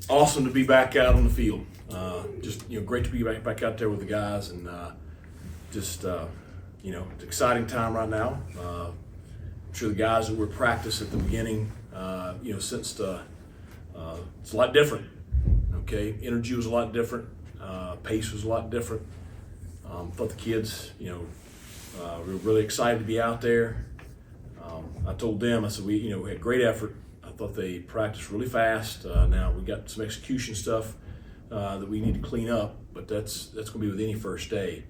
awesome to be back out on the field. Just great to be back out there with the guys, and it's an exciting time right now. I'm sure the guys that were practice at the beginning, sensed it's a lot different. Okay, energy was a lot different, pace was a lot different. Thought the kids, we were really excited to be out there. I told them, I said, we had great effort. I thought they practiced really fast. Now we got some execution stuff that we need to clean up, but that's going to be with any first day.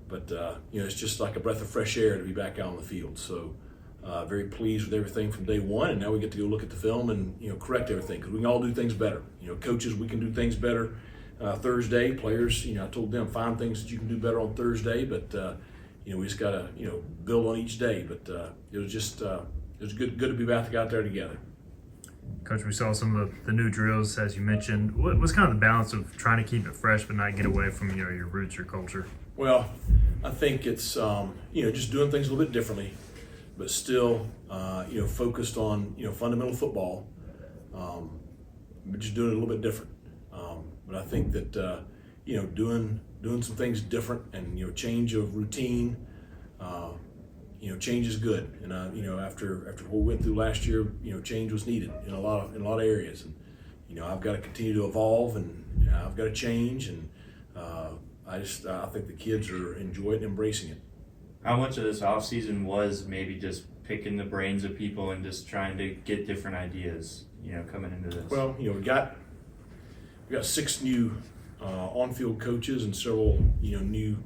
But it's just like a breath of fresh air to be back out on the field. So very pleased with everything from day one, and now we get to go look at the film and correct everything, because we can all do things better. Coaches, we can do things better. Thursday, players, I told them find things that you can do better on Thursday, but we just got to build on each day. But it was good to be back out there together. Coach, we saw some of the new drills, as you mentioned. What's kind of the balance of trying to keep it fresh but not get away from your roots, your culture? Well, I think it's just doing things a little bit differently, but still focused on fundamental football, but just doing it a little bit different. But I think that doing some things different and change of routine, change is good. And after what we went through last year, change was needed in a lot of areas. And I've got to continue to evolve, and I've got to change. And I think the kids are enjoying and embracing it. How much of this off season was maybe just picking the brains of people and just trying to get different ideas, coming into this? Well, we got 6 new on-field coaches and several new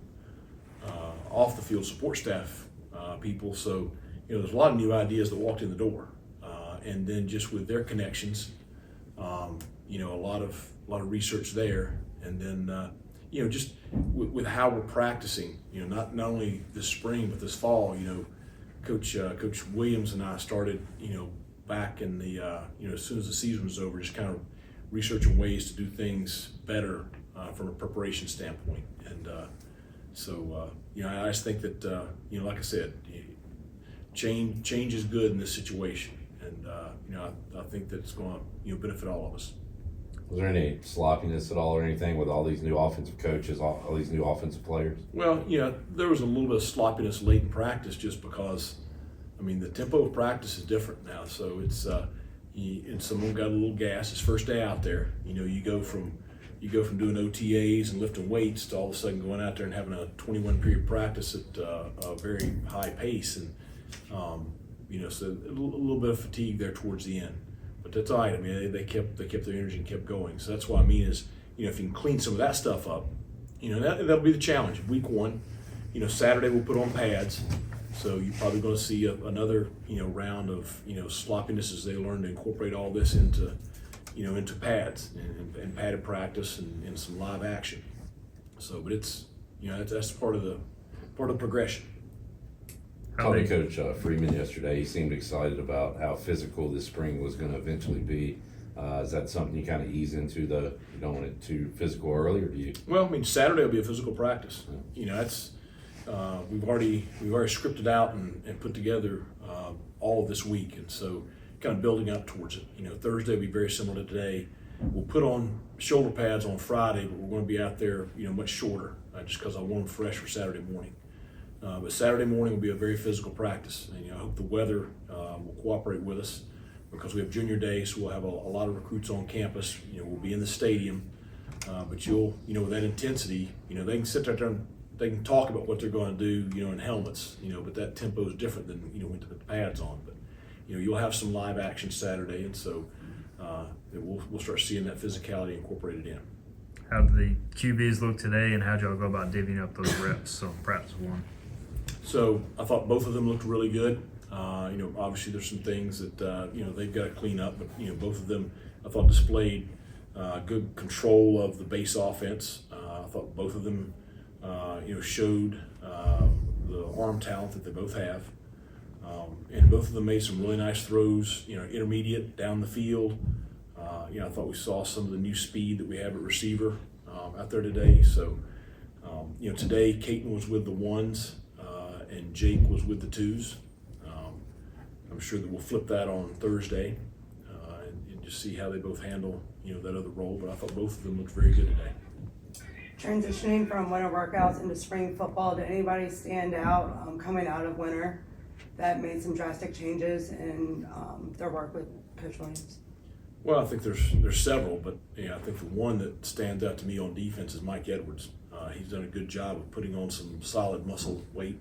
off-the-field support staff people. So there's a lot of new ideas that walked in the door, and then just with their connections, a lot of research there, and then just with how we're practicing. Not only this spring but this fall. Coach Williams and I started back in the as soon as the season was over, just kind of researching ways to do things better from a preparation standpoint. And I just think that like I said, change is good in this situation, and I think that it's going to benefit all of us. Was there any sloppiness at all or anything with all these new offensive coaches, all these new offensive players? Well, there was a little bit of sloppiness late in practice, just because the tempo of practice is different now. So it's and someone got a little gas his first day out there. You go from doing OTAs and lifting weights to all of a sudden going out there and having a 21 period practice at a very high pace, and so a little bit of fatigue there towards the end. But that's all right. They kept their energy and kept going. So that's what I mean is, if you can clean some of that stuff up, that'll be the challenge. Week 1, Saturday we'll put on pads. So you're probably going to see another round of sloppiness as they learn to incorporate all this into pads and padded practice and some live action. So, but it's that's part of the progression. Talking to Coach Freeman yesterday, he seemed excited about how physical this spring was going to eventually be. Is that something you kind of ease into? You don't want it too physical early, or do you? Well, Saturday will be a physical practice. Yeah. That's we've already scripted out and put together all of this week, and so kind of building up towards it. Thursday will be very similar to today. We'll put on shoulder pads on Friday, but we're going to be out there much shorter, just because I want them fresh for Saturday morning. But Saturday morning will be a very physical practice, and I hope the weather will cooperate with us, because we have junior day, so we'll have a lot of recruits on campus. We'll be in the stadium, but you'll with that intensity, they can sit there and they can talk about what they're going to do, in helmets, but that tempo is different than when to put the pads on. But you'll have some live action Saturday, and so we'll start seeing that physicality incorporated in. How did the QBs look today, and how'd y'all go about divvying up those reps on practice 1? So I thought both of them looked really good. Obviously there's some things that they've got to clean up, but both of them I thought displayed good control of the base offense. I thought both of them showed the arm talent that they both have, and both of them made some really nice throws. Intermediate down the field. I thought we saw some of the new speed that we have at receiver out there today. So today Caton was with the 1s. And Jake was with the 2s. I'm sure that we'll flip that on Thursday. And just see how they both handle, that other role. But I thought both of them looked very good today. Transitioning from winter workouts into spring football, did anybody stand out coming out of winter that made some drastic changes in their work with Coach Williams? Well, I think there's several, but I think the one that stands out to me on defense is Mike Edwards. He's done a good job of putting on some solid muscle weight.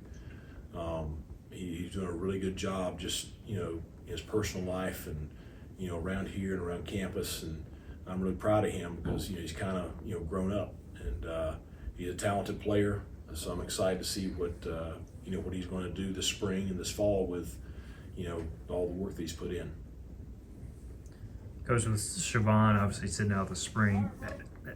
He's doing a really good job just, his personal life and, around here and around campus. And I'm really proud of him because, he's kind of, grown up, and he's a talented player. So I'm excited to see what he's going to do this spring and this fall with, all the work that he's put in. Coach, with Siobhan obviously sitting out the spring,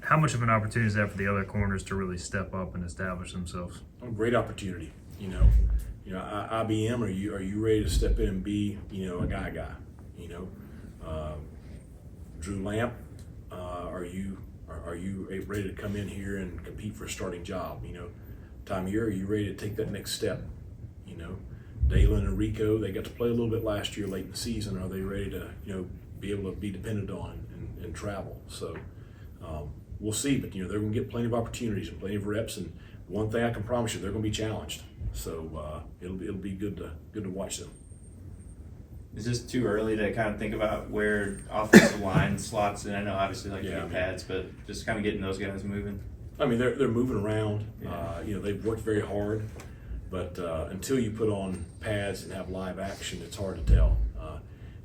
how much of an opportunity is that for the other corners to really step up and establish themselves? A great opportunity. IBM, are you ready to step in and be, a guy? Drew Lamp, are you ready to come in here and compete for a starting job? Tamir, are you ready to take that next step? Dalen and Rico, they got to play a little bit last year late in the season. Are they ready to, be able to be dependent on and travel? So we'll see, but they're going to get plenty of opportunities and plenty of reps. And one thing I can promise you, they're going to be challenged. So it'll be good to watch them. Is this too early to kind of think about where offensive line slots? And I know obviously pads, but just kind of getting those guys moving. I mean, they're moving around. Yeah. They've worked very hard, but until you put on pads and have live action, it's hard to tell.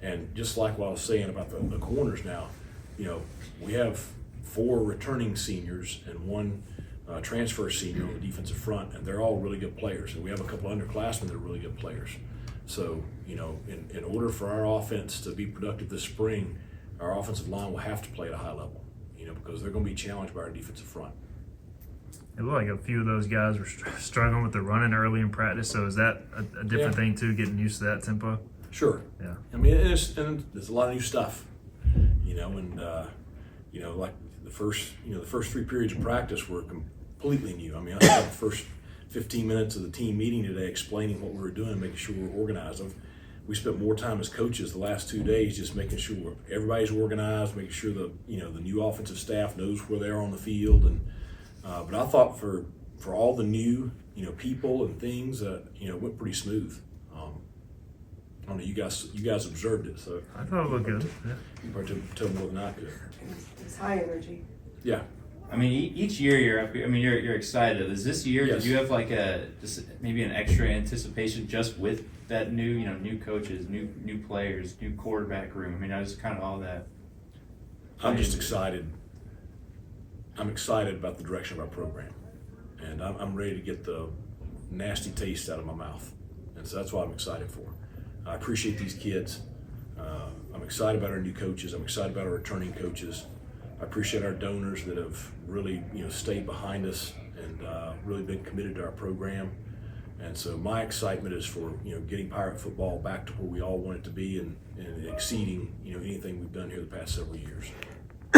And just like what I was saying about the corners now, we have 4 returning seniors and 1 transfer senior on the defensive front, and they're all really good players. And we have a couple underclassmen that are really good players. So, in order for our offense to be productive this spring, our offensive line will have to play at a high level, because they're going to be challenged by our defensive front. It looked like a few of those guys were struggling with the running early in practice. So is that a different thing too, getting used to that tempo? Sure. Yeah. I mean, there's a lot of new stuff, and like the first 3 periods of practice were completely new. I mean, I spent the first 15 minutes of the team meeting today explaining what we were doing, making sure we were organized. We spent more time as coaches the last 2 days just making sure everybody's organized, making sure the new offensive staff knows where they are on the field. And but I thought for all the new people and things, it went pretty smooth. I don't know, you guys observed it, so I thought it looked good. Yeah. you probably tell more than I could. It's high energy. Yeah. I mean, each year you're up. I mean, you're excited. Is this year? Yes. Did you have like maybe an extra anticipation just with that new coaches, new players, new quarterback room? I mean, I was kind of all that. I'm just excited. I'm excited about the direction of our program, and I'm ready to get the nasty taste out of my mouth, and so that's what I'm excited for. I appreciate these kids. I'm excited about our new coaches. I'm excited about our returning coaches. I appreciate our donors that have really, stayed behind us and really been committed to our program. And so my excitement is for, getting Pirate football back to where we all want it to be and exceeding, anything we've done here the past several years.